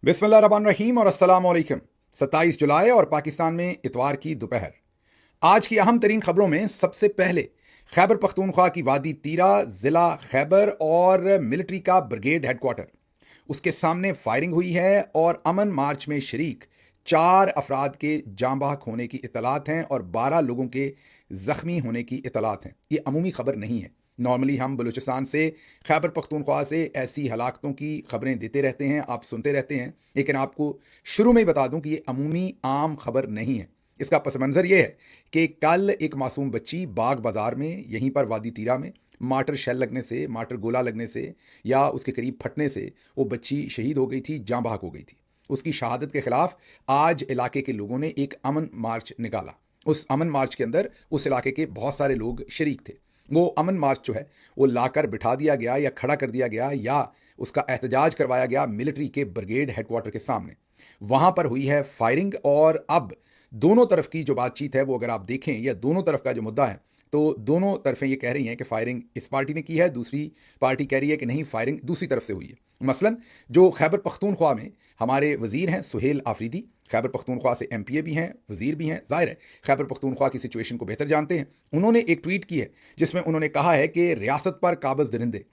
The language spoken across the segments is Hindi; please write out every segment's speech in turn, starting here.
बिस्मिल्लाहिर्रहमानिर्रहीम और अस्सलाम वालेकुम। 27 जुलाई और पाकिस्तान में इतवार की दोपहर। आज की अहम तरीन खबरों में सबसे पहले खैबर पख्तूनख्वा की वादी तीरा ज़िला खैबर और मिलिट्री का ब्रिगेड हेडक्वार्टर, उसके सामने फायरिंग हुई है और अमन मार्च में शरीक 4 अफराद के जाँ बहक होने की इतलात हैं और 12 लोगों के ज़ख्मी होने की इतलात हैं। ये अमूमी खबर नहीं है। नॉर्मली हम बलूचिस्तान से, खैबर पख्तूनख्वा से ऐसी हलाकतों की खबरें देते रहते हैं, आप सुनते रहते हैं, लेकिन आपको शुरू में ही बता दूं कि ये अमूमी आम खबर नहीं है। इसका पस मंज़र ये है कि कल एक मासूम बच्ची बाग बाज़ार में, यहीं पर वादी तीरा में, माटर शेल लगने से, माटर गोला लगने से या उसके करीब फटने से वो बच्ची शहीद हो गई थी, जाँ बहक हो गई थी। उसकी शहादत के खिलाफ आज इलाके के लोगों ने एक अमन मार्च निकाला। उस अमन मार्च के अंदर उस इलाके के बहुत सारे लोग शरीक थे। वो अमन मार्च जो है वो लाकर बिठा दिया गया या खड़ा कर दिया गया या उसका एहतजाज करवाया गया मिलिट्री के ब्रिगेड हेडक्वार्टर के सामने। वहां पर हुई है फायरिंग और अब दोनों तरफ की जो बातचीत है वो अगर आप देखें या दोनों तरफ का जो मुद्दा है तो दोनों तरफें ये कह रही हैं कि फायरिंग इस पार्टी ने की है, दूसरी पार्टी कह रही है कि नहीं, फायरिंग दूसरी तरफ से हुई है। मसलन जो खैबर पख्तूनख्वा में हमारे वजीर हैं सुहेल आफरीदी, खैबर पख्तूनख्वा से एमपीए भी हैं, वजीर भी हैं, जाहिर है खैबर पख्तूनख्वा की सिचुएशन को बेहतर जानते हैं। उन्होंने एक ट्वीट की है जिसमें उन्होंने कहा है कि रियासत पर काबज़ दरिंदे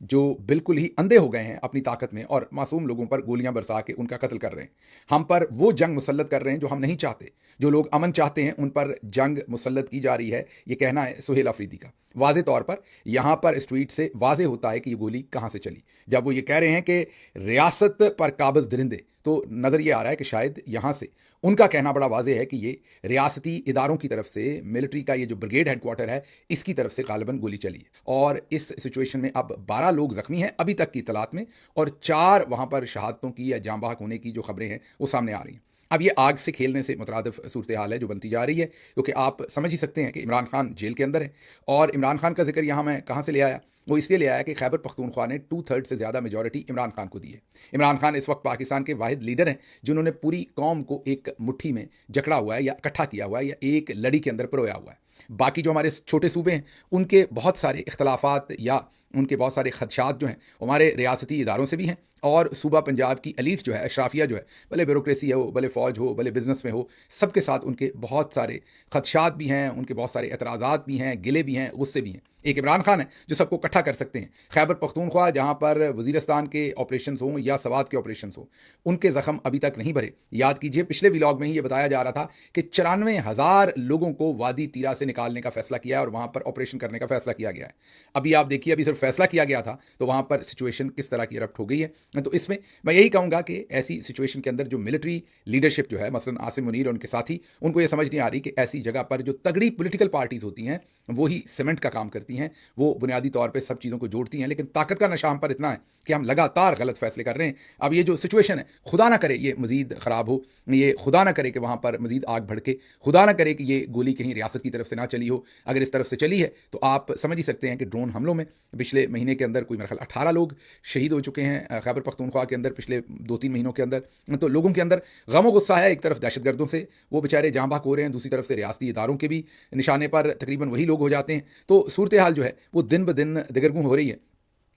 जो बिल्कुल ही अंधे हो गए हैं अपनी ताकत में और मासूम लोगों पर गोलियां बरसा के उनका कत्ल कर रहे हैं। हम पर वो जंग मुसल्लत कर रहे हैं जो हम नहीं चाहते। जो लोग अमन चाहते हैं उन पर जंग मुसल्लत की जा रही है, ये कहना है सुहेल अफरीदी का। वाजे तौर पर यहां पर इस ट्वीट से वाजे होता है कि ये गोली कहां से चली। जब वो ये कह रहे हैं कि रियासत पर काबज़ दरिंदे, तो नज़र ये आ रहा है कि शायद यहां से उनका कहना बड़ा वाजे है कि ये रियासती इदारों की तरफ से, मिलिट्री का ये जो ब्रिगेड हेडक्वार्टर है, इसकी तरफ से गालिबन गोली चली है। और इस सिचुएशन में अब 12 लोग जख्मी हैं अभी तक की इतलात में, और 4 वहां पर शहादतों की या जाँ बहक होने की जो खबरें हैं वो सामने आ रही हैं। अब ये आग से खेलने से मुतरादिफ सूरत हाल है जो बनती जा रही है, क्योंकि आप समझ ही सकते हैं कि इमरान खान जेल के अंदर है। और इमरान खान का जिक्र यहाँ मैं कहाँ से ले आया, वो इसलिए ले आया कि खैबर पख्तूनख्वा ने 2/3 से ज़्यादा मेजॉरिटी इमरान खान को दी है। इमरान खान इस वक्त पाकिस्तान के वाहिद लीडर हैं जिन्होंने पूरी कौम को एक मुट्ठी में जकड़ा हुआ है या इकट्ठा किया हुआ है या एक लड़ी के अंदर पिरोया हुआ है। बाकी जो हमारे छोटे सूबे हैं उनके बहुत सारे इख्तलाफात या उनके बहुत सारे खदशात जो हैं हमारे रियासती इदारों से भी हैं, और सूबा पंजाब की एलीट जो है, अशराफिया जो है, भले ब्यूरोक्रेसी हो, भले फ़ौज हो, भले बिजनेस में हो, सबके साथ उनके बहुत सारे खदशात भी हैं, उनके बहुत सारे एतराज़ात भी हैं, गिले भी हैं, गुस्से भी हैं। एक इमरान खान है जो सबको इकट्ठा कर सकते हैं। खैबर पख्तूनख्वा जहाँ पर वज़ीरिस्तान के ऑपरेशन हों या सवात के ऑपरेशन हों, उनके ज़ख्म अभी तक नहीं भरे। याद कीजिए पिछले व्लॉग में ही ये बताया जा रहा था कि 94,000 लोगों को वादी तीरा से निकालने का फैसला किया है और वहाँ पर ऑपरेशन करने का फैसला किया गया है। अभी आप देखिए, अभी सिर्फ फैसला किया गया था तो वहाँ पर सिचुएशन किस तरह की इरप्ट हो गई है। तो इसमें मैं यही कहूँगा कि ऐसी सिचुएशन के अंदर जो मिलिट्री लीडरशिप जो है, मसलन आसिम मुनीर और उनके साथी, उनको ये समझ नहीं आ रही कि ऐसी जगह पर जो तगड़ी पॉलिटिकल पार्टीज होती हैं वो ही सीमेंट का काम करती हैं, वो बुनियादी तौर पे सब चीज़ों को जोड़ती हैं, लेकिन ताकत का नशा हम पर इतना है कि हम लगातार गलत फैसले कर रहे हैं। अब ये जो सिचुएशन है, खुदा ना करे ये मजीद ख़राब हो, ये खुदा ना करे कि वहाँ पर मजीद आग भड़के, खुदा ना करे कि ये गोली कहीं रियासत की तरफ से ना चली हो। अगर इस तरफ से चली है तो आप समझ ही सकते हैं कि ड्रोन हमलों में पिछले महीने के अंदर कोई मेरे ख्याल 18 लोग शहीद हो चुके हैं खैबर पख्तूनख्वा के अंदर पिछले 2-3 महीनों के अंदर। तो लोगों के अंदर गम गुस्सा है, एक तरफ दहशतगर्दों से वो बेचारे जाँ बहक हो रहे हैं, दूसरी तरफ से रियासती इदारों के भी निशाने पर तकरीबन वही लोग हो जाते हैं। तो सूरत हाल जो है वो दिन ब दिन दिगरगूं हो रही है।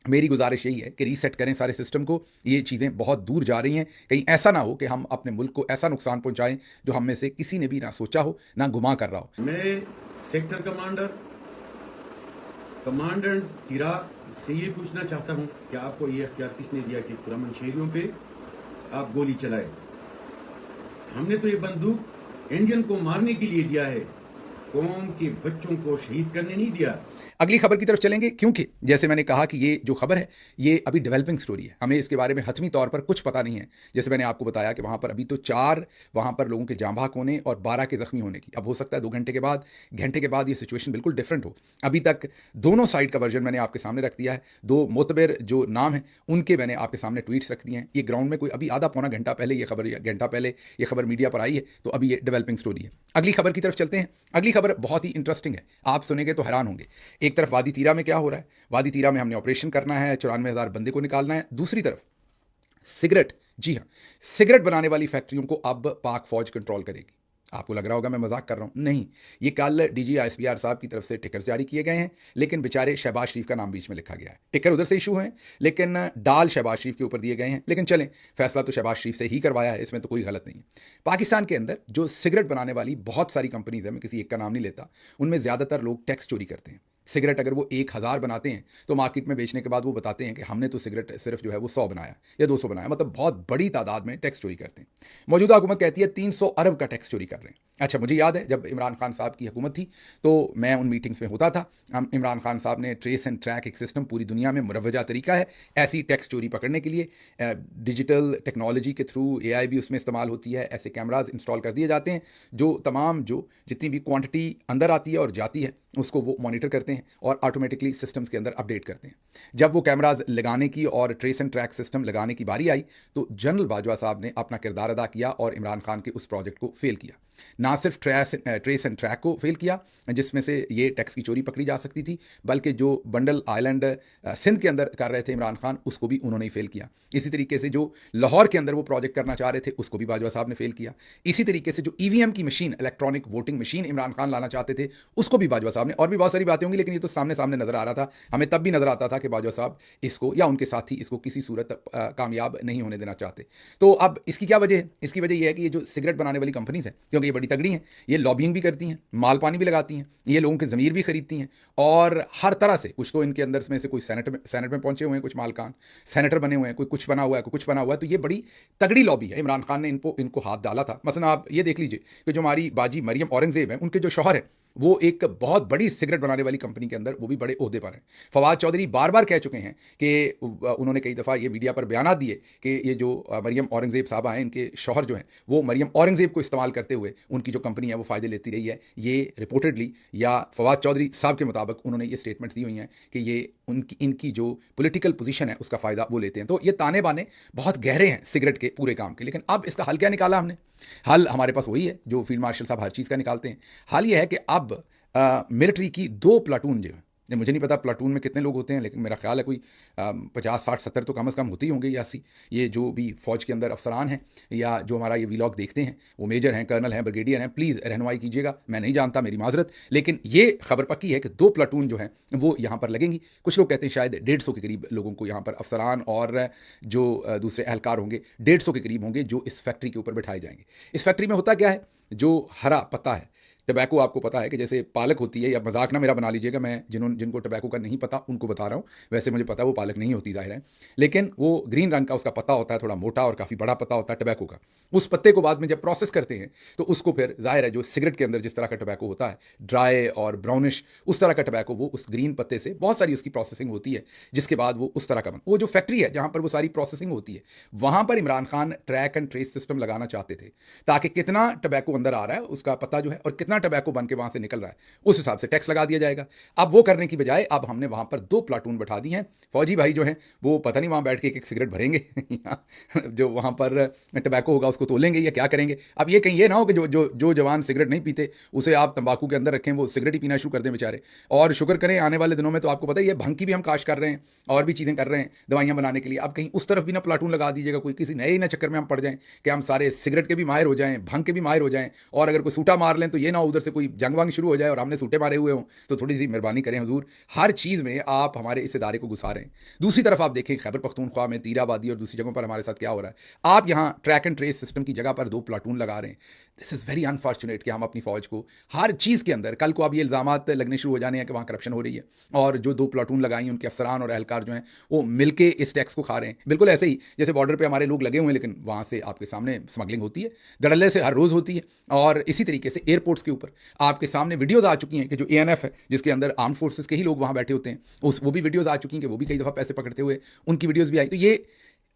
मेरी गुजारिश यही है कि रीसेट करें सारे सिस्टम को। ये चीज़ें बहुत दूर जा रही हैं, कहीं ऐसा ना हो कि हम अपने मुल्क को ऐसा नुकसान पहुंचाएं जो हम में से किसी ने भी ना सोचा हो, ना गुमा कर रहा हो। मैं सेक्टर कमांडेंट तिरा से ये पूछना चाहता हूं कि आपको ये अख्तियार किसने दिया कि पुरअमन शहरियों पे आप गोली चलाए? हमने तो ये बंदूक इंडियन को मारने के लिए दिया है, कौम के बच्चों को शहीद करने नहीं दिया। अगली खबर की तरफ चलेंगे, क्योंकि जैसे मैंने कहा कि ये जो खबर है ये अभी डेवलपिंग स्टोरी है, हमें इसके बारे में हतमी तौर पर कुछ पता नहीं है। जैसे मैंने आपको बताया कि वहाँ पर अभी तो 4 वहाँ पर लोगों के जाँ बहक होने और 12 के ज़ख्मी होने की, अब हो सकता है 2 घंटे के बाद ये सिचुएशन बिल्कुल डिफरेंट हो। अभी तक दोनों साइड का वर्जन मैंने आपके सामने रख दिया है। 2 मोतबर जो नाम हैं उनके मैंने आपके सामने ट्वीट्स रख दिए हैं। ये ग्राउंड में कोई अभी आधा पौना घंटा पहले ये खबर, या घंटा पहले ये खबर मीडिया पर आई है, तो अभी ये डेवलपिंग स्टोरी है। अगली खबर की तरफ चलते हैं। अगली खबर बहुत ही इंटरेस्टिंग है, आप सुनेंगे तो हैरान होंगे। एक तरफ वादी तीरा में क्या हो रहा है, वादी तीरा में हमने ऑपरेशन करना है, 94,000 बंदे को निकालना है। दूसरी तरफ सिगरेट, जी हाँ, सिगरेट बनाने वाली फैक्ट्रियों को अब पाक फौज कंट्रोल करेगी। आपको लग रहा होगा मैं मजाक कर रहा हूं, नहीं, ये कल डीजी आईएसपीआर साहब की तरफ से टिकर्स जारी किए गए हैं, लेकिन बेचारे शहबाज शरीफ का नाम बीच में लिखा गया है। टिकर उधर से इशू है, लेकिन डाल शहबाज शरीफ के ऊपर दिए गए हैं। लेकिन चलें, फैसला तो शहबाज शरीफ से ही करवाया है, इसमें तो कोई गलत नहीं है। पाकिस्तान के अंदर जो सिगरेट बनाने वाली बहुत सारी कंपनीज है, मैं किसी एक का नाम नहीं लेता, उनमें ज्यादातर लोग टैक्स चोरी करते हैं। सिगरेट अगर वो 1000 बनाते हैं तो मार्केट में बेचने के बाद वो बताते हैं कि हमने तो सिगरेट सिर्फ जो है वो 100 बनाया या 200 बनाया, मतलब बहुत बड़ी तादाद में टैक्स चोरी करते हैं। मौजूदा हुकूमत कहती है 300 अरब का टैक्स चोरी कर रहे हैं। अच्छा, मुझे याद है जब इमरान खान साहब की हुकूमत थी तो मैं उन मीटिंग्स में होता था। हम इमरान खान साहब ने ट्रेस एंड ट्रैक एक सिस्टम पूरी दुनिया में मुरव्वजा तरीका है ऐसी टैक्स चोरी पकड़ने के लिए। डिजिटल टेक्नोलॉजी के थ्रू AI भी उसमें इस्तेमाल होती है, ऐसे कैमराज इंस्टॉल कर दिए जाते हैं जो तमाम जितनी भी क्वांटिटी अंदर आती है और जाती है उसको वो मॉनिटर करते हैं और ऑटोमेटिकली सिस्टम्स के अंदर अपडेट करते हैं। जब वो कैमराज लगाने की और ट्रेस एंड ट्रैक सिस्टम लगाने की बारी आई तो जनरल बाजवा साहब ने अपना किरदार अदा किया और इमरान खान के उस प्रोजेक्ट को फेल किया। ना सिर्फ ट्रेस एंड ट्रैक को फेल किया जिसमें से ये टैक्स की चोरी पकड़ी जा सकती थी, बल्कि जो बंडल आइलैंड सिंध के अंदर कर रहे थे इमरान खान, उसको भी उन्होंने ही फेल किया। इसी तरीके से जो लाहौर के अंदर वो प्रोजेक्ट करना चाह रहे थे उसको भी बाजवा साहब ने फेल किया। इसी तरीके से जो EVM की machine, electronic voting machine Imran Khan लाना चाहते थे उसको भी बाजवा साहब ने, और भी बहुत सारी बातें होंगी लेकिन ये तो सामने सामने नजर आ रहा था। हमें तब भी नजर आता था कि बाजवा साहब इसको या उनके साथी इसको किसी सूरत कामयाब नहीं होने देना चाहते। तो अब इसकी क्या वजह है? इसकी वजह यह है कि ये जो सिगरेट बनाने वाली कंपनीज हैं, क्योंकि ये बड़ी तगड़ी हैं, ये लॉबिंग भी करती हैं, माल पानी भी लगाती हैं, ये लोगों के ज़मीर भी खरीदती हैं और हर तरह से कुछ तो इनके अंदर में से कोई सेनेट में पहुंचे हुए हैं, कुछ मालकान सेनेटर बने हुए हैं, कोई कुछ बना हुआ है, कोई कुछ बना हुआ है। तो ये बड़ी तगड़ी लॉबी है। इमरान खान ने इनको हाथ डाला था। मसलन आप ये देख लीजिए कि जो हमारी बाजी मरियम औरंगजेब है, उनके जो शौहर है वो एक बहुत बड़ी सिगरेट बनाने वाली कंपनी के अंदर वो भी बड़े ओहदे पर हैं। फवाद चौधरी बार बार कह चुके हैं कि उन्होंने कई दफ़ा ये मीडिया पर बयान दिए कि ये जो मरियम औरंगजेब साहबा हैं, इनके शौहर जो हैं वो मरियम औरंगजेब को इस्तेमाल करते हुए उनकी जो कंपनी है वो फ़ायदे लेती रही है। ये रिपोर्टेडली या फवाद चौधरी साहब के मुताबिक उन्होंने ये स्टेटमेंट्स दी हुई हैं कि ये इनकी जो पॉलिटिकल पोजीशन है उसका फ़ायदा वो लेते हैं। तो ये ताने बाने बहुत गहरे हैं सिगरेट के पूरे काम के। लेकिन अब इसका हल क्या निकाला हमने? हल हमारे पास वही है जो फील्ड मार्शल साहब हर चीज़ का निकालते हैं। हल ये है कि अब मिलिट्री की 2 प्लाटून जो है, मुझे नहीं पता प्लाटून में कितने लोग होते हैं, लेकिन मेरा ख्याल है कोई 50, 60, 70 तो कम से कम होते ही होंगे या 80। ये जो भी फौज के अंदर अफसरान हैं या जो हमारा ये व्लॉग देखते हैं वो मेजर हैं, कर्नल हैं, ब्रिगेडियर हैं, प्लीज़ रहनुमाई कीजिएगा, मैं नहीं जानता, मेरी माजरत। लेकिन ये खबर पक्की है कि 2 प्लाटून जो हैं वो यहाँ पर लगेंगी। कुछ लोग कहते हैं शायद 150 के करीब लोगों को यहाँ पर अफसरान और जो दूसरे एहलकार होंगे 150 के करीब होंगे जो इस फैक्ट्री के ऊपर बैठाए जाएंगे। इस फैक्ट्री में होता क्या है, जो हरा पत्ता है, टबैको आपको पता है कि जैसे पालक होती है, या मजाक ना मेरा बना लीजिएगा, मैं जिनको टबैको का नहीं पता उनको बता रहा हूँ, वैसे मुझे पता है वो पालक नहीं होती जाहिर है, लेकिन वो ग्रीन रंग का उसका पत्ता होता है, थोड़ा मोटा और काफ़ी बड़ा पत्ता होता है टबैको का। उस पत्ते को बाद में जब प्रोसेस करते हैं तो उसको फिर जाहिर है जो सिगरेट के अंदर जिस तरह का टबैको होता है ड्राई और ब्राउनिश, उस तरह का टबैको वो उस ग्रीन पत्ते से बहुत सारी उसकी प्रोसेसिंग होती है, जिसके बाद वो उस तरह का वो जो फैक्ट्री है जहाँ पर वो सारी प्रोसेसिंग होती है वहाँ पर Imran Khan track and trace system लगाना चाहते थे ताकि कितना टबैको अंदर आ रहा है उसका पता जो है और कितना टबैको बन के वहाँ से निकल रहा है उस हिसाब से टैक्स लगा दिया जाएगा। अब वो करने की बजाय अब हमने वहां पर 2 प्लाटून बैठा दी हैं। फौजी भाई जो हैं वो पता नहीं वहां बैठ के एक सिगरेट भरेंगे जो वहां पर टबैको होगा उसको तोलेंगे या क्या करेंगे। अब ये कहीं ये ना हो कि जो जवान सिगरेट नहीं पीते उसे आप तंबाकू के अंदर रखें, वो सिगरेट ही पीना शुरू कर दें बेचारे। और शुक्र करें आने वाले दिनों में तो आपको पता ही है भंग की भी हम काश कर रहे हैं और भी चीज़ें कर रहे हैं दवाइयाँ बनाने के लिए। अब कहीं उस तरफ भी ना प्लाटून लगा दीजिएगा, कोई किसी नए ना चक्कर में हम पड़ जाएं कि हम सारे सिगरेट के भी माहिर हो जाएं, भंग के भी माहिर हो जाएं, और अगर कोई सूटा मार लें तो ये ना उधर से कोई जंग वंग शुरू हो जाए और हमने सूटे मारे हुए हों। तो थोड़ी सी मेहरबानी करें हुजूर, हर चीज़ में आप हमारे इस इदारे को घुसा रहे हैं। दूसरी तरफ आप देखें खैबर पख्तूनख्वा में तीराबादी और दूसरी जगहों पर हमारे साथ क्या हो रहा है। आप यहाँ ट्रैक एंड ट्रेस सिस्टम की जगह पर 2 प्लाटून लगा रहे हैं। दिस इज़ वेरी अनफॉर्चुनेट कि हम अपनी फौज को हर चीज़ के अंदर, कल को अब ये इल्ज़ामात लगने शुरू हो जाने हैं कि वहाँ करप्शन हो रही है और जो 2 प्लाटून लगाई उनके अफसरान और एहलकार जो हैं वो मिलके इस टैक्स को खा रहे हैं। बिल्कुल ऐसे ही जैसे बॉर्डर पर हमारे लोग लगे हुए हैं लेकिन वहाँ से आपके सामने स्मगलिंग होती है, धड़ल्ले से हर रोज़ होती है। और इसी तरीके से एयरपोर्ट्स के ऊपर आपके सामने वीडियोज़ आ चुकी हैं कि जो ANF है जिसके अंदर आर्म फोर्सेस के ही लोग वहाँ बैठे होते हैं, वो भी वीडियोज़ आ चुकी हैं कि वो भी कई दफ़ा पैसे पकड़ते हुए उनकी वीडियोज़ भी आई। तो ये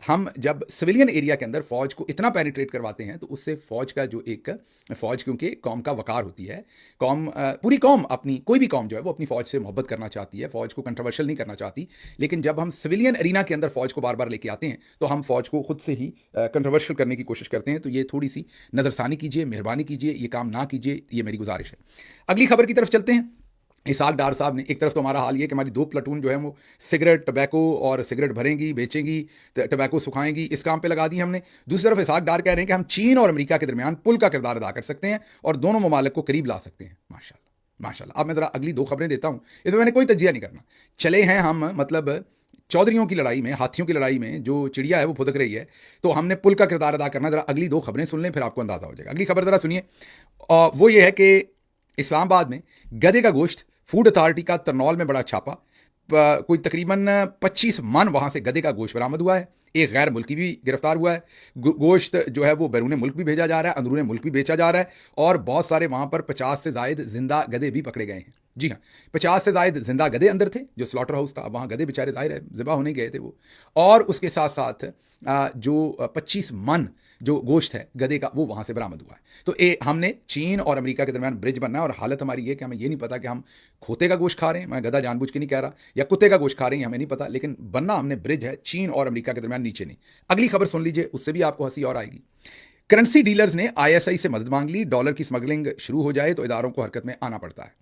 हम जब सिविलियन एरिया के अंदर फौज को इतना पेनिट्रेट करवाते हैं तो उससे फौज का जो एक फौज, क्योंकि कौम का वकार होती है, कौम पूरी कौम अपनी, कोई भी कौम जो है वो अपनी फौज से मोहब्बत करना चाहती है, फौज को कंट्रोवर्शियल नहीं करना चाहती। लेकिन जब हम सिविलियन एरिना के अंदर फौज को बार बार लेके आते हैं तो हम फौज को खुद से ही कंट्रोवर्शियल करने की कोशिश करते हैं। तो ये थोड़ी सी नज़रसानी कीजिए, मेहरबानी कीजिए, ये काम ना कीजिए, ये मेरी गुजारिश है। अगली खबर की तरफ चलते हैं। इसहाक डार साहब ने, एक तरफ तो हमारा हाल ये कि हमारी 2 प्लाटून जो है वो सिगरेट टबैको और सिगरेट भरेंगी, बेचेंगी, टबैको सुखाएंगी, इस काम पे लगा दी हमने। दूसरी तरफ इसहाक डार कह रहे हैं कि हम चीन और अमेरिका के दरमियान पुल का किरदार अदा कर सकते हैं और दोनों ममालिक को करीब ला सकते हैं। माशाल्लाह माशाल्लाह। अब मैं ज़रा अगली 2 खबरें देता हूँ, इसमें मैंने कोई तजिया नहीं करना। चले हैं हम मतलब चौधरियों की लड़ाई में, हाथियों की लड़ाई में जो चिड़िया है वो फुदक रही है, तो हमने पुल का किरदार अदा करना। ज़रा अगली 2 खबरें सुन लें, फिर आपको अंदाज़ा हो जाएगा। अगली खबर ज़रा सुनिए, वो ये है कि इस्लामाबाद में गधे का गोश्त, फूड अथॉरिटी का तरनौल में बड़ा छापा, कोई तकरीबन 25 मन वहां से गधे का गोश्त बरामद हुआ है। एक गैर मुल्की भी गिरफ्तार हुआ है। गोश्त जो है वो बैरून मुल्क भी भेजा जा रहा है, अंदरून मुल्क भी बेचा जा रहा है, और बहुत सारे वहां पर 50 से जायद जिंदा गधे भी पकड़े गए हैं। जी हाँ, 50 से जायद जिंदा गधे अंदर थे, जो स्लॉटर हाउस था, वहां गधे बेचारे जाहिर है ज़िबा होने गए थे वो, और उसके साथ साथ जो 25 मन जो गोश्त है गधे का वो वहां से बरामद हुआ है। तो हमने चीन और अमेरिका के दरमियान ब्रिज बनना है, और हालत हमारी ये कि हमें ये नहीं पता कि हम खोते का गोश्त खा रहे हैं, मैं गधा जानबूझ के नहीं कह रहा, या कुत्ते का गोश्त खा रहे हैं, हमें नहीं पता, लेकिन बनना हमने ब्रिज है चीन और अमेरिका के दरमियान, नीचे नहीं। अगली खबर सुन लीजिए, उससे भी आपको हंसी और आएगी। करेंसी डीलर्स ने ISI से मदद मांग ली, डॉलर की स्मगलिंग शुरू हो जाए तो इदारों को हरकत में आना पड़ता है।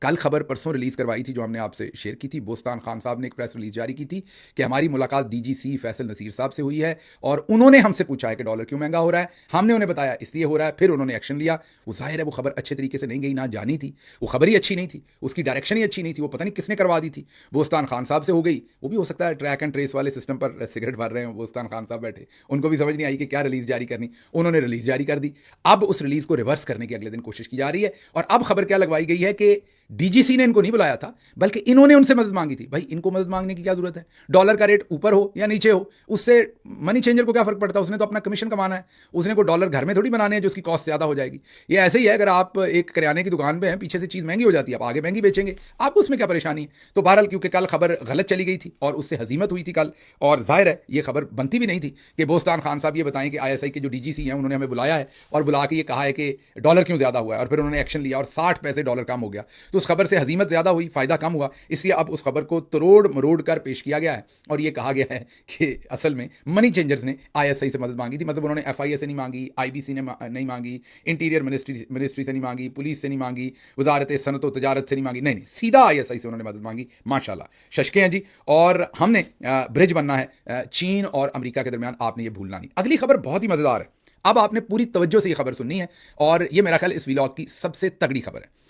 कल खबर परसों रिलीज करवाई थी, जो हमने आपसे शेयर की थी। बोस्तान खान साहब ने एक प्रेस रिलीज जारी की थी कि हमारी मुलाकात DGC फैसल नसीर साहब से हुई है, और उन्होंने हमसे पूछा है कि डॉलर क्यों महंगा हो रहा है। हमने उन्हें बताया इसलिए हो रहा है, फिर उन्होंने एक्शन लिया। वो जाहिर है वो खबर अच्छे तरीके से नहीं गई, ना जानी थी, वो खबर ही अच्छी नहीं थी, उसकी डायरेक्शन ही अच्छी नहीं थी, वो पता नहीं किसने करवा दी थी। बोस्तान खान साहब से हो गई, वो भी हो सकता है ट्रैक एंड ट्रेस वाले सिस्टम पर सिगरेट भर रहे हैं बोस्तान खान साहब बैठे, उनको भी समझ नहीं आई कि क्या रिलीज जारी करनी, उन्होंने रिलीज जारी कर दी। अब उस रिलीज को रिवर्स करने की अगले दिन कोशिश की जा रही है, और अब खबर क्या लगवाई गई है कि DGC ने इनको नहीं बुलाया था, बल्कि इन्होंने उनसे मदद मांगी थी। भाई इनको मदद मांगने की क्या जरूरत है? डॉलर का रेट ऊपर हो या नीचे हो, उससे मनी चेंजर को क्या फर्क पड़ता है? उसने तो अपना कमीशन कमाना है, उसने को डॉलर घर में थोड़ी बनाने हैं जो उसकी कॉस्ट ज्यादा हो जाएगी। ये ऐसे ही है, अगर आप एक किराने की दुकान पे हैं, पीछे से चीज महंगी हो जाती है, आप आगे महंगी बेचेंगे, आपको उसमें क्या परेशानी है? तो बहरहाल क्योंकि कल खबर गलत चली गई थी और उससे हजीमत हुई थी कल, और जाहिर है ये खबर बनती भी नहीं थी कि बोस्तान खान साहब ये बताएं कि ISI के जो DGC हैं उन्होंने हमें बुलाया है और बुला के ये कहा है कि डॉलर क्यों ज्यादा हुआ है, और फिर उन्होंने एक्शन लिया और 60 पैसे डॉलर कम हो गया। तो उस खबर से हजीमत ज्यादा हुई, फायदा कम हुआ, इसलिए अब उस खबर को तरोड़ मरोड़ कर पेश किया गया है, और ये कहा गया है कि असल में मनी चेंजर्स ने ISI से मदद मांगी थी। मतलब उन्होंने FIA से नहीं मांगी, IBC ने नहीं मांगी, इंटीरियर मिनिस्ट्री से नहीं मांगी, पुलिस से नहीं मांगी, वजारत सनत व तजारत से नहीं मांगी, नहीं, सीधा ISI से उन्होंने मदद मांगी। माशाल्लाह, शशके हैं जी। और हमने ब्रिज बनना है चीन और अमेरिका के दरमियान, आपने ये भूलना नहीं। अगली खबर बहुत ही मजेदार है, अब आपने पूरी तवज्जो से ये खबर सुननी है, और ये मेरा ख्याल इस व्लॉग की सबसे तगड़ी खबर है।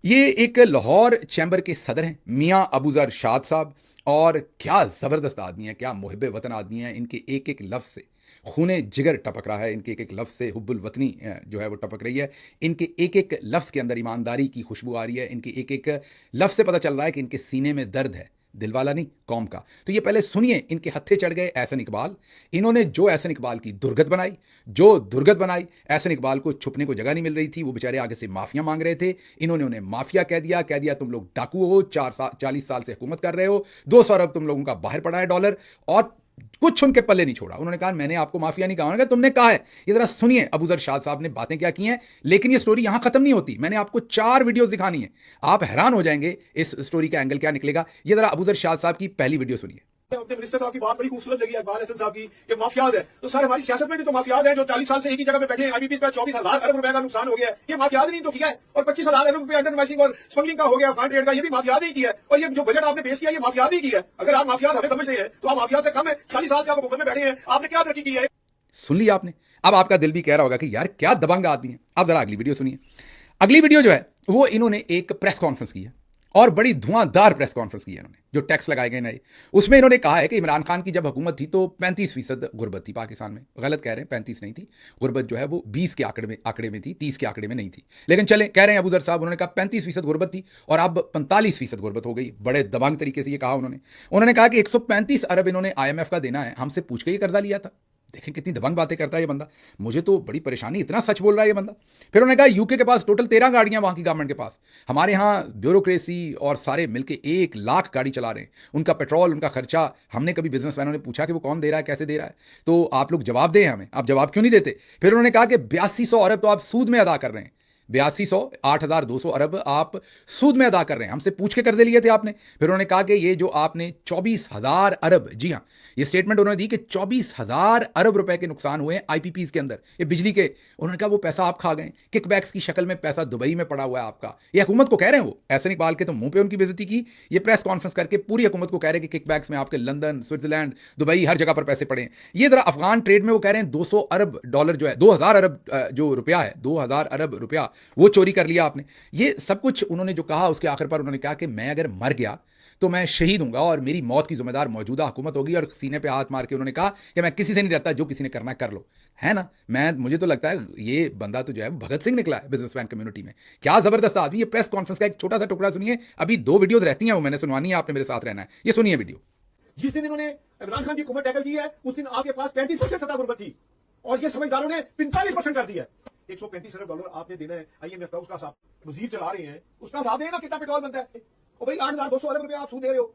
ये एक लाहौर चैम्बर के सदर हैं मियाँ अबूजर शाद साहब, और क्या ज़बरदस्त आदमी है, क्या मुहिब वतन आदमी है। इनके एक एक लफ्ज़ से खूने जिगर टपक रहा है, इनके एक एक लफ्ज़ से हुब्बुल वतनी जो है वो टपक रही है, इनके एक एक लफ्ज़ के अंदर ईमानदारी की खुशबू आ रही है, इनके एक एक लफ्ज़ से पता चल रहा है कि इनके सीने में दर्द है, दिल वाला नहीं, कौम का। तो ये पहले सुनिए, इनके हत्थे चढ़ गए एहसन इकबाल, इन्होंने जो एहसन इकबाल की दुर्गत बनाई, एहसन इकबाल को छुपने को जगह नहीं मिल रही थी, वो बेचारे आगे से माफिया मांग रहे थे, इन्होंने उन्हें माफिया कह दिया तुम लोग डाकू हो, 40 साल से हुकूमत कर रहे हो, 200 अरब तुम लोगों का बाहर पड़ा है डॉलर, और कुछ उनके पल्ले नहीं छोड़ा। उन्होंने कहा मैंने आपको माफिया नहीं कहा, तुमने कहा है। ये जरा सुनिए अबूजर शाद साहब ने बातें क्या की हैं, लेकिन ये स्टोरी यहां खत्म नहीं होती, मैंने आपको 4 वीडियोस दिखानी है, आप हैरान हो जाएंगे इस स्टोरी का एंगल क्या निकलेगा। ये जरा अबूजर शाद साहब की पहली वीडियो सुनिए। अपने मिनिस्टर साहब की बात बड़ी खूबसूरत लगी इकबाल हसन साहब की कि माफियाज है, तो सर हमारी सियासत में भी तो माफियाज है जो 40 साल से एक ही जगह पे बैठे हैं। IBP का 24,000 अरब रुपए का नुकसान हो गया है, ये माफियाज नहीं तो किया है, और 25,000 अरब रुपए अंडर मैचिंग और स्मगलिंग का हो गया, फंड ट्रेड का, ये भी माफियाज नहीं किया है, और ये जो बजट आपने पेश किया ये माफियाज नहीं किया है। अगर आप माफियाज हमें समझ रहे हैं तो आप माफियाज से कम है, 40 साल से आप हुकूमत में बैठे हैं, आपने क्या तरक्की की है? सुन लिया आपने। अब आपका दिल भी कह रहा होगा कि यार क्या दबंग आदमी है। अब जरा अगली वीडियो सुनिए। अगली वीडियो जो है वो इन्होंने एक प्रेस कॉन्फ्रेंस की है, और बड़ी धुआंधार प्रेस कॉन्फ्रेंस की है इन्होंने, जो टैक्स लगाए गए नए, उसमें इन्होंने कहा है कि इमरान खान की जब हुकूमत थी तो 35% गुर्बत थी पाकिस्तान में। गलत कह रहे हैं, 35 नहीं थी गुर्बत, जो है वो 20 के आंकड़े में थी, 30 के आंकड़े में नहीं थी, लेकिन चले कह रहे हैं अबूजर साहब, उन्होंने कहा 35% गुर्बत थी और अब 45% गुर्बत हो गई। बड़े दबंग तरीके से ये कहा उन्होंने कहा कि 135 अरब इन्होंने IMF का देना है, हमसे पूछ के ये कर्जा लिया था। देखें कितनी दबंग बातें करता है ये बंदा, मुझे तो बड़ी परेशानी, इतना सच बोल रहा है ये बंदा। फिर उन्होंने कहा यूके के पास टोटल 13 गाड़ियां, वहां की गवर्नमेंट के पास, हमारे यहाँ ब्यूरोक्रेसी और सारे मिलके 1 लाख गाड़ी चला रहे हैं, उनका पेट्रोल, उनका खर्चा। हमने कभी बिजनेसमैनों ने पूछा कि वो कौन दे रहा है, कैसे दे रहा है, तो आप लोग जवाब दें हमें, आप जवाब क्यों नहीं देते। फिर उन्होंने कहा कि 8200 अरब तो आप सूद में अदा कर रहे हैं। 8200 8200 अरब आप सूद में अदा कर रहे हैं। हमसे पूछ के कर्जे लिए थे आपने। फिर उन्होंने कहा कि ये जो आपने 24,000 अरब, जी हाँ, ये स्टेटमेंट उन्होंने दी कि 24,000 अरब रुपए के नुकसान हुए हैं आईपीपीज के अंदर, ये बिजली के। उन्होंने कहा वो पैसा आप खा गए, किकबैक्स की शक्ल में पैसा दुबई में पड़ा हुआ है आपका। ये हुकूमत को कह रहे हैं वो, एहसन इकबाल के तो मुंह पे उनकी बेइज्जती की, ये प्रेस कॉन्फ्रेंस करके पूरी हुकूमत को कह रहे हैं कि किकबैक्स में आपके लंदन, स्विट्जरलैंड, दुबई, हर जगह पर पैसे पड़े हैं। ये जरा अफगान ट्रेड में वो कह रहे हैं 200 अरब डॉलर जो है, 2000 अरब जो रुपया है, 2000 अरब रुपया वो चोरी कर लिया आपने। ये सब कुछ उन्होंने जो कहा, उसके आखिर पर उन्होंने कहा कि मैं अगर मर गया तो मैं शहीद हूंगा और मेरी मौत की जिम्मेदार मौजूदा हुकूमत होगी। और सीने पे हाथ मार के उन्होंने कहा कि मैं किसी से नहीं डरता, जो किसी ने करना कर लो, है ना। मुझे तो लगता है ये बंदा तो जो है भगत सिंह निकला है बिजनेसमैन कम्युनिटी में। क्या जबरदस्त आदमी। ये प्रेस कॉन्फ्रेंस का एक छोटा सा टुकड़ा सुनिए, अभी 2 वीडियोस रहती हैं, वो मैंने सुनवानी है, आपने मेरे साथ रहना है। ये सुनिए वीडियो। जिस दिन इन्होंने इमरान खान की हुकूमत टैकल की है, उस दिन आपके पास 35% सत्ता गुर्बत थी और ये समझदारों ने 45% कर दिया है। 135 अरब डॉलर आपने देना है IMF का, उसका हिसाब वजीर चला रहे हैं, उसका हिसाब देना कितना पेट्रोल बनता है। और भाई 8,200 अरब रुपया आप सूद दे रहे हो।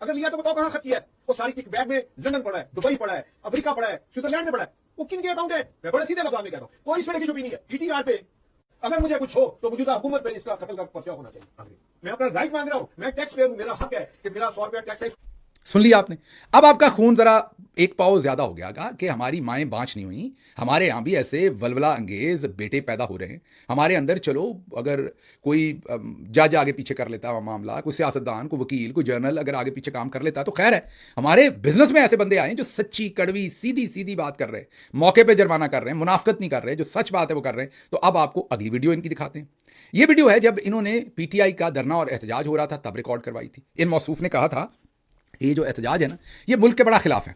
अगर लिया तो बताओ कहां खर्च किया है। वो सारी किक बैग में लंदन पड़ा है, दुबई पड़ा है, अमेरिका पड़ा है, स्विट्जरलैंड में पड़ा है। वो किन के अकाउंट है? मैं बड़े सीधे लफ्ज़ में कहता हूं, कोई इस पर की चुपी नहीं है। TTR पे अगर मुझे कुछ हो तो मौजूदा हुकूमत पे इसका कत्ल का पर्चा होना चाहिए। मैं अपना राइट मांग रहा हूं, मैं टैक्स पेयर हूं, मेरा हक है कि मेरा 100 रुपया टैक्स है। सुन लिया आपने। अब आपका खून जरा एक पाव ज्यादा हो गया कि हमारी माएँ बाँच नहीं हुई, हमारे यहाँ भी ऐसे वलवला अंगेज बेटे पैदा हो रहे हैं। हमारे अंदर चलो अगर कोई जज आगे पीछे कर लेता है मामला, कोई सियासतदान, कोई वकील, कोई जर्नल अगर आगे पीछे काम कर लेता है तो खैर है। हमारे बिजनेस में ऐसे बंदे आए जो सच्ची कड़वी सीधी सीधी बात कर रहे हैं, मौके पर जुर्माना कर रहे हैं, मुनाफकत नहीं कर रहे, जो सच बात है वो कर रहे हैं। तो अब आपको अगली वीडियो इनकी दिखाते हैं। ये वीडियो है जब इन्होंने PTI का धरना और एहतजाज हो रहा था तब रिकॉर्ड करवाई थी। इन मौसूफ ने कहा था ये जो एहतजाज है ना, ये मुल्क के बड़ा खिलाफ है,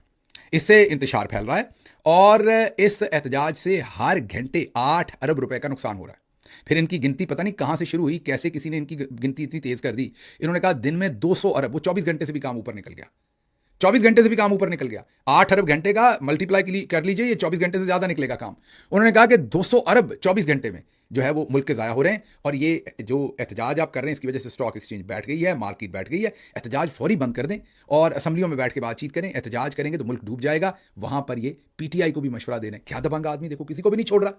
इससे इंतशार फैल रहा है और इस एहतजाज से हर घंटे 8 अरब रुपए का नुकसान हो रहा है। फिर इनकी गिनती पता नहीं कहां से शुरू हुई, कैसे किसी ने इनकी गिनती इतनी तेज कर दी। इन्होंने कहा दिन में 200 अरब, वो 24 घंटे से भी काम ऊपर निकल गया, 24 घंटे से भी काम ऊपर निकल गया। 8 अरब घंटे का मल्टीप्लाई कर लीजिए, ये 24 घंटे से ज्यादा निकलेगा काम। उन्होंने कहा कि 200 अरब 24 घंटे में जो है वो मुल्क के ज़ाया हो रहे हैं। और ये जो एहतजाज आप कर रहे हैं इसकी वजह से स्टॉक एक्सचेंज बैठ गई है, मार्केट बैठ गई है। एहतजाज फौरी बंद कर दें और असम्बलियों में बैठ के बातचीत करें। एहतजाज करेंगे तो मुल्क डूब जाएगा। वहां पर ये PTI को भी मशवरा दे रहे हैं। क्या दबंग आदमी, देखो किसी को भी नहीं छोड़ रहा।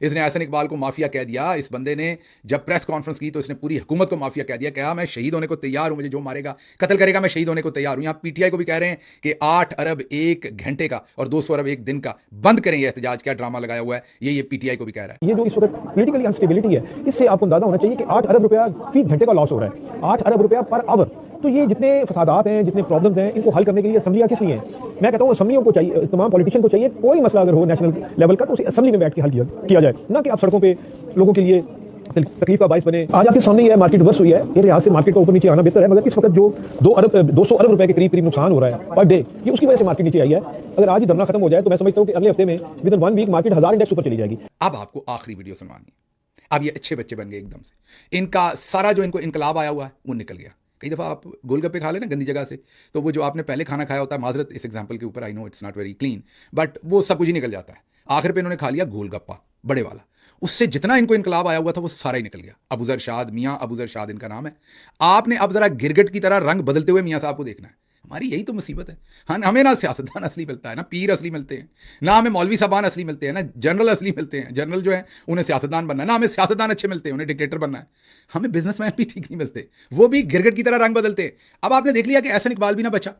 इसने एहसन इकबाल को माफिया कह दिया। इस बंदे ने जब प्रेस कॉन्फ्रेंस की तो इसने पूरी हुकूमत को माफिया कह दिया। क्या मैं शहीद होने को तैयार हूं, मुझे जो मारेगा कत्ल करेगा मैं शहीद होने को तैयार हूं। यहाँ PTI को भी कह रहे हैं कि 8 अरब 1 घंटे का और 200 अरब 1 दिन का बंद करें ये एहतजाज। क्या ड्रामा लगाया हुआ है ये PTI को भी कह रहा है। ये जो इस वक्त पॉलिटिकली अनस्टेबिलिटी है, इससे आपको अंदाजा होना चाहिए कि 8 अरब रुपया फी घंटे का लॉस हो रहा है, 8 अरब रुपया पर आवर। तो ये जितने फसादात हैं, जितने प्रॉब्लम्स हैं, इनको हल करने के लिए असम्बलियां किस लिए हैं? मैं कहता हूं असम्बलियों को चाहिए, तमाम पॉलिटिशियन को चाहिए, कोई मसला अगर हो नेशनल लेवल का तो उसे असम्बली में बैठ के हल किया जाए, ना कि आप सड़कों पे लोगों के लिए तकलीफ का बाइस बने। आज आपके सामने ये मार्केट वर्स हुई है, ये लिहाज से मार्केट को ऊपर नीचे आना बेहतर है, मगर इस वक्त जो 200 अरब रुपए के करीब नुकसान हो रहा है पर डे, ये उसकी वजह से मार्केट नीचे आई है। अगर आज ही धरना खत्म हो जाए तो मैं समझता हूं कि अगले हफ्ते में within 1 week market 1000 index ऊपर चली जाएगी। अब आपको आखिरी वीडियो सुनवानी। अब ये अच्छे बच्चे बन गए एकदम से। इनका सारा जो इनको इनकलाब आया हुआ है वो निकल गया। कई दफ़ा आप गोलगप्पे खा लेना गंदी जगह से, तो वो जो आपने पहले खाना खाया होता है, माजरत इस एग्जाम्पल के ऊपर, I know it's not very clean, but वो सब कुछ ही निकल जाता है। आखिर पे इन्होंने खा लिया गोलगप्पा बड़े वाला, उससे जितना इनको इनकलाब आया हुआ था वो सारा ही निकल गया। अबूजर शाद, मियाँ अबूजर शाद इनका नाम है। आपने अब जरा गिरगिट की तरह रंग बदलते हुए मियाँ साहब को देखना है। हमारी यही तो मुसीबत है। हाँ, हमें ना सियासतदान असली मिलता है, ना पीर असली मिलते हैं, ना हमें मौलवी साहबान असली मिलते हैं, ना जनरल असली मिलते हैं। जनरल जो है उन्हें सियासतदान बनना है, ना हमें सियासतदान अच्छे मिलते हैं, उन्हें डिक्टेटर बनना है। हमें बिजनेसमैन भी ठीक नहीं मिलते, वो भी गिरगिट की तरह रंग बदलते हैं। अब आपने देख लिया कि एहसन इकबाल भी ना बचा,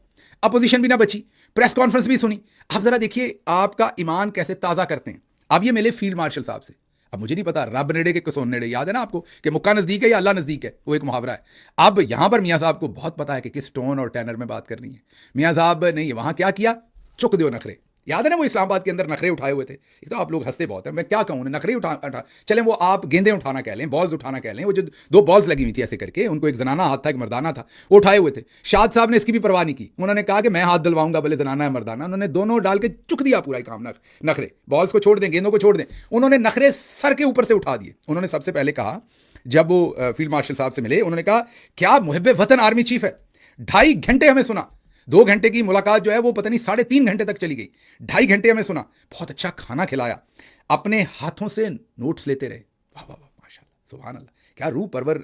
अपोजिशन भी ना बची, प्रेस कॉन्फ्रेंस भी सुनी। अब जरा देखिए आपका ईमान कैसे ताज़ा करते हैं। अब ये मिले फील्ड मार्शल साहब से। अब मुझे नहीं पता रब नेड़े के कसोन नेड़े, याद है ना आपको कि मुक्का नजदीक है या अल्लाह नजदीक है, वो एक मुहावरा है। अब यहां पर मियाँ साहब को बहुत पता है कि किस टोन और टेनर में बात करनी है। मियाँ साहब ने वहां क्या किया, चुक दो नखरे। याद है ना वो इस्लामाबाद के अंदर नखरे उठाए हुए थे। एक तो आप लोग हंसते बहुत हैं, मैं क्या कहूँ, नखरे उठा चलें, वो आप गेंदे उठाना कह लें, बॉल्स उठाना कह लें। वो जो 2 बॉल्स लगी हुई थी ऐसे करके, उनको एक जनाना हाथ था एक मर्दाना था, वो उठाए हुए थे। शाद साहब ने इसकी भी परवाह नहीं की। उन्होंने कहा कि मैं हाथ डलवाऊंगा, भले जनाना है मर्दाना। उन्होंने दोनों डाल के चुक दिया पूरा ही काम। नखरे, बॉल्स को छोड़ दें, गेंदों को छोड़ दें, उन्होंने नखरे सर के ऊपर से उठा दिए। उन्होंने सबसे पहले कहा, जब वो फील्ड मार्शल साहब से मिले, उन्होंने कहा क्या मुहिब्बे वतन आर्मी चीफ है। 2.5 घंटे हमें सुना। 2 घंटे की मुलाकात जो है वो पता नहीं 3.5 घंटे तक चली गई। 2.5 घंटे हमें सुना, बहुत अच्छा खाना खिलाया, अपने हाथों से नोट्स लेते रहे। वाह वाह वाह, माशाल्लाह, सुभान अल्लाह, क्या रूह परवर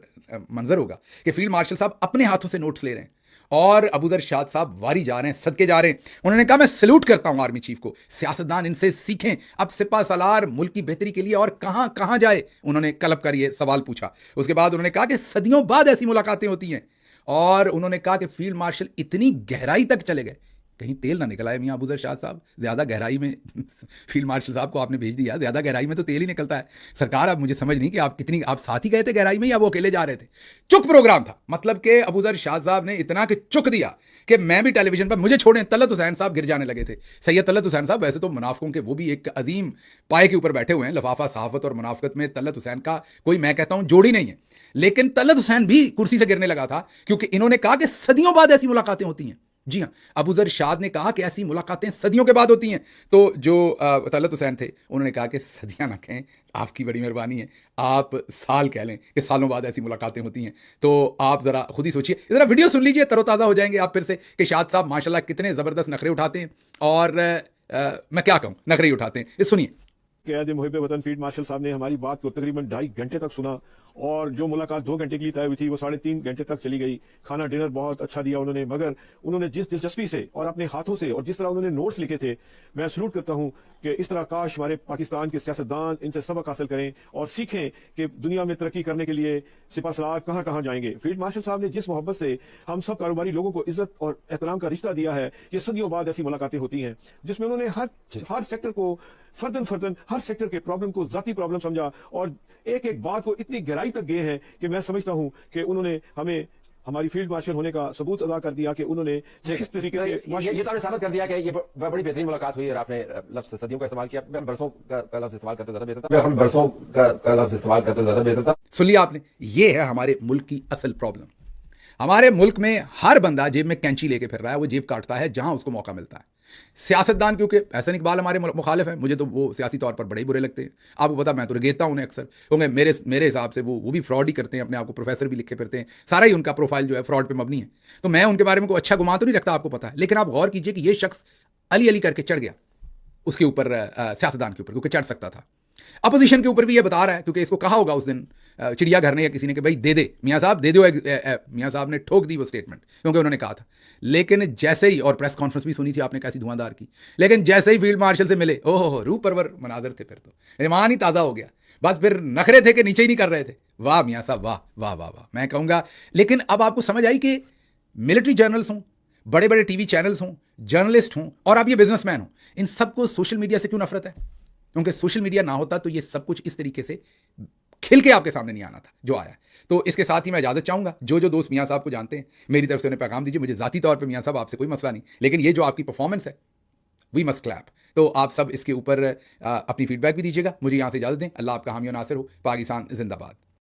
मंजर होगा कि फील्ड मार्शल साहब अपने हाथों से नोट्स ले रहे हैं। और अबूजर शाद साहब वारी जा रहे हैं, सदके जा रहे हैं। उन्होंने कहा मैं सैल्यूट करता हूं आर्मी चीफ को, सियासतदान इनसे सीखें, अब सिपा सलार मुल्क की बेहतरी के लिए और कहां कहां जाए। उन्होंने कलब कर ये सवाल पूछा। उसके बाद उन्होंने कहा कि सदियों बाद ऐसी मुलाकातें होती हैं, और उन्होंने कहा कि फील्ड मार्शल इतनी गहराई तक चले गए, कहीं तेल ना निकला है मियां अबूजर शाद साहब, ज्यादा गहराई में फील्ड मार्शल साहब को आपने भेज दिया, ज्यादा गहराई में तो तेल ही निकलता है। सरकार, अब मुझे समझ नहीं कि आप साथ ही गए थे गहराई में या वो अकेले जा रहे थे। चुक प्रोग्राम था, मतलब कि अबूजर शाद साहब ने इतना कि चुक दिया कि मैं भी टेलीविजन पर, मुझे छोड़ें, तलत हुसैन साहब गिर जाने लगे थे। सैयद तलत हुसैन साहब वैसे तो मुनाफिकों के वो भी एक अजीम पाए के ऊपर बैठे हुए हैं, लफाफा सहाफत और मुनाफिकत में तलत हुसैन का कोई, मैं कहता हूं, जोड़ी नहीं है। लेकिन तलत हुसैन भी कुर्सी से गिरने लगा था, क्योंकि इन्होंने कहा कि सदियों बाद ऐसी मुलाकातें होती हैं। जी हां, अबूजर शाद ने कहा कि ऐसी मुलाकातें सदियों के बाद होती हैं। तो जो तलत हुसैन थे, उन्होंने कहा कि सदियां ना कहें, आपकी बड़ी मेहरबानी है, आप साल कह लें कि सालों बाद ऐसी मुलाकातें होती हैं। तो आप जरा खुद ही सोचिए, जरा वीडियो सुन लीजिए, तरोताज़ा हो जाएंगे आप फिर से कि शाद साहब माशाल्लाह कितने ज़बरदस्त नखरे उठाते हैं। और मैं क्या कहूं, नखरे ही उठाते हैं। ये सुनिए। क़याद मुहिब वतन फील्ड मार्शल साहब ने हमारी बात को तकरीबन 2.5 घंटे तक सुना, और जो मुलाकात 2 घंटे के लिए तय हुई थी वो 3.5 घंटे तक चली गई। खाना डिनर बहुत अच्छा दिया उन्होंने, मगर उन्होंने जिस दिलचस्पी से और अपने हाथों से और जिस तरह उन्होंने नोट्स लिखे थे, मैं सलूट करता हूं कि इस तरह काश हमारे पाकिस्तान के सियासतदान इनसे सबक हासिल करें और सीखें कि दुनिया में तरक्की करने के लिए सिपा सलार कहां कहां जाएंगे। फील्ड मार्शल साहब ने जिस मोहब्बत से हम सब कारोबारी लोगों को इज्जत और एहतराम का रिश्ता दिया है, ये सदियों बाद ऐसी मुलाकातें होती हैं जिसमें उन्होंने हर सेक्टर को फर्दन हर सेक्टर के प्रॉब्लम को जाती प्रॉब्लम समझा और एक एक बात को इतनी गहराई तक गए हैं कि मैं समझता हूं कि उन्होंने हमें हमारी फील्ड मार्शल होने का सबूत अदा कर दिया कि उन्होंने किस तरीके से ये तो आपने साबित कर दिया कि ये बड़ी बेहतरीन मुलाकात हुई और आपने लफ्ज सदियों का इस्तेमाल किया। मैं बरसों का लफ्ज इस्तेमाल करते ज्यादा बेहतर था, बरसों का लफ्ज इस्तेमाल करते ज्यादा बेहतर था। सुन लिया आपने, ये है हमारे मुल्क की असल प्रॉब्लम। हमारे मुल्क में हर बंदा जेब में कैंची लेके फिर रहा है, वो जेब काटता है जहां उसको मौका मिलता है। सियासतदान, क्योंकि एहसन इकबाल हमारे मुखालिफ हैं, मुझे तो वो सियासी तौर पर बड़े ही बुरे लगते हैं। आपको पता, मैं तो रेगेता हूं उन्हें अक्सर, क्योंकि मेरे हिसाब से वो भी फ्रॉड ही करते हैं, अपने आप को प्रोफेसर भी लिखे फिरते हैं, सारा ही उनका प्रोफाइल जो है फ्रॉड पे मबनी है। तो मैं उनके बारे में कोई अच्छा गुमान तो नहीं रखता, आपको पता है। लेकिन आप गौर कीजिए कि ये शख्स अली अली करके चढ़ गया उसके ऊपर, सियासतदान के ऊपर, क्योंकि चढ़ सकता था। अपोजिशन के ऊपर भी ये बता रहा है, क्योंकि इसको कहा होगा उस दिन चिड़ियाघर ने या किसी ने कि भाई दे दे मियाँ साहब, दे दो। मियाँ साहब ने ठोक दी वो स्टेटमेंट, क्योंकि उन्होंने कहा था। लेकिन जैसे ही, और प्रेस कॉन्फ्रेंस भी सुनी थी आपने कैसी धुआंधार की, लेकिन जैसे ही फील्ड मार्शल से मिले, ओहो रूह परवर मनाजर थे, फिर तो ईमान ही ताज़ा हो गया। बस फिर नखरे थे कि नीचे ही नहीं कर रहे थे। वाह मियाँ साहब, वाह वाह वाह वाह, मैं कहूँगा। लेकिन अब आपको समझ आई कि मिलिट्री जर्नल्स हों, बड़े बड़े टीवी चैनल्स हों, जर्नलिस्ट हों, और आप ये बिजनेसमैन हों, इन सबको सोशल मीडिया से क्यों नफरत है? क्योंकि सोशल मीडिया ना होता तो ये सब कुछ इस तरीके से खिल के आपके सामने नहीं आना था जो आया। तो इसके साथ ही मैं इजाजत चाहूंगा, जो दोस्त मियाँ साहब को जानते हैं, मेरी तरफ से उन्हें पैगाम दीजिए। मुझे जाती तौर पे मियाँ साहब आपसे कोई मसला नहीं, लेकिन ये जो आपकी परफॉर्मेंस है, वी मस्ट क्लैप। तो आप सब इसके ऊपर अपनी फीडबैक भी दीजिएगा। मुझे यहाँ से इजाजत दें। अल्लाह आपका हामी और नासिर हो। पाकिस्तान जिंदाबाद।